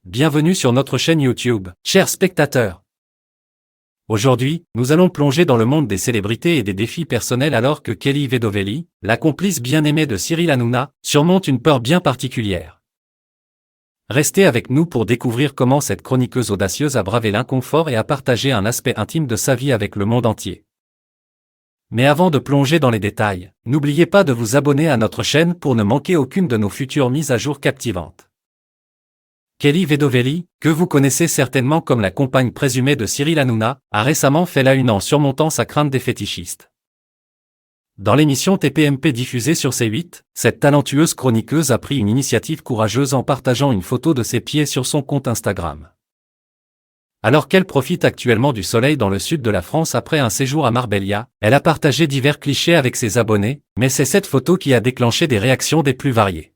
Bienvenue sur notre chaîne YouTube, chers spectateurs. Aujourd'hui, nous allons plonger dans le monde des célébrités et des défis personnels alors que Kelly Vedovelli, la complice bien-aimée de Cyril Hanouna, surmonte une peur bien particulière. Restez avec nous pour découvrir comment cette chroniqueuse audacieuse a bravé l'inconfort et a partagé un aspect intime de sa vie avec le monde entier. Mais avant de plonger dans les détails, n'oubliez pas de vous abonner à notre chaîne pour ne manquer aucune de nos futures mises à jour captivantes. Kelly Vedovelli, que vous connaissez certainement comme la compagne présumée de Cyril Hanouna, a récemment fait la une en surmontant sa crainte des fétichistes. Dans l'émission TPMP diffusée sur C8, cette talentueuse chroniqueuse a pris une initiative courageuse en partageant une photo de ses pieds sur son compte Instagram. Alors qu'elle profite actuellement du soleil dans le sud de la France après un séjour à Marbella, elle a partagé divers clichés avec ses abonnés, mais c'est cette photo qui a déclenché des réactions des plus variées.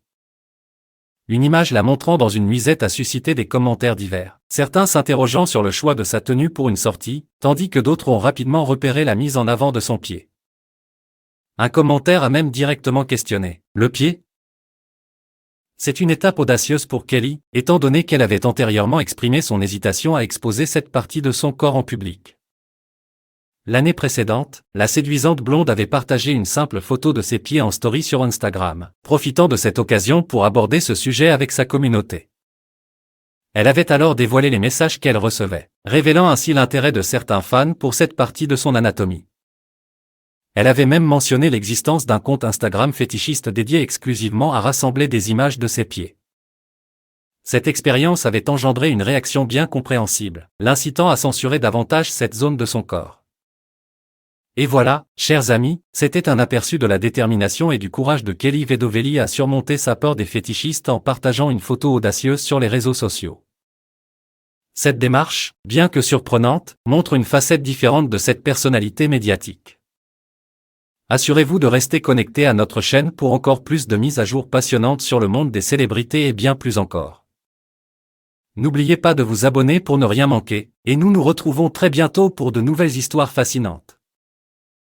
Une image la montrant dans une nuisette a suscité des commentaires divers, certains s'interrogeant sur le choix de sa tenue pour une sortie, tandis que d'autres ont rapidement repéré la mise en avant de son pied. Un commentaire a même directement questionné « Le pied ?» C'est une étape audacieuse pour Kelly, étant donné qu'elle avait antérieurement exprimé son hésitation à exposer cette partie de son corps en public. L'année précédente, la séduisante blonde avait partagé une simple photo de ses pieds en story sur Instagram, profitant de cette occasion pour aborder ce sujet avec sa communauté. Elle avait alors dévoilé les messages qu'elle recevait, révélant ainsi l'intérêt de certains fans pour cette partie de son anatomie. Elle avait même mentionné l'existence d'un compte Instagram fétichiste dédié exclusivement à rassembler des images de ses pieds. Cette expérience avait engendré une réaction bien compréhensible, l'incitant à censurer davantage cette zone de son corps. Et voilà, chers amis, c'était un aperçu de la détermination et du courage de Kelly Vedovelli à surmonter sa peur des fétichistes en partageant une photo audacieuse sur les réseaux sociaux. Cette démarche, bien que surprenante, montre une facette différente de cette personnalité médiatique. Assurez-vous de rester connecté à notre chaîne pour encore plus de mises à jour passionnantes sur le monde des célébrités et bien plus encore. N'oubliez pas de vous abonner pour ne rien manquer, et nous nous retrouvons très bientôt pour de nouvelles histoires fascinantes.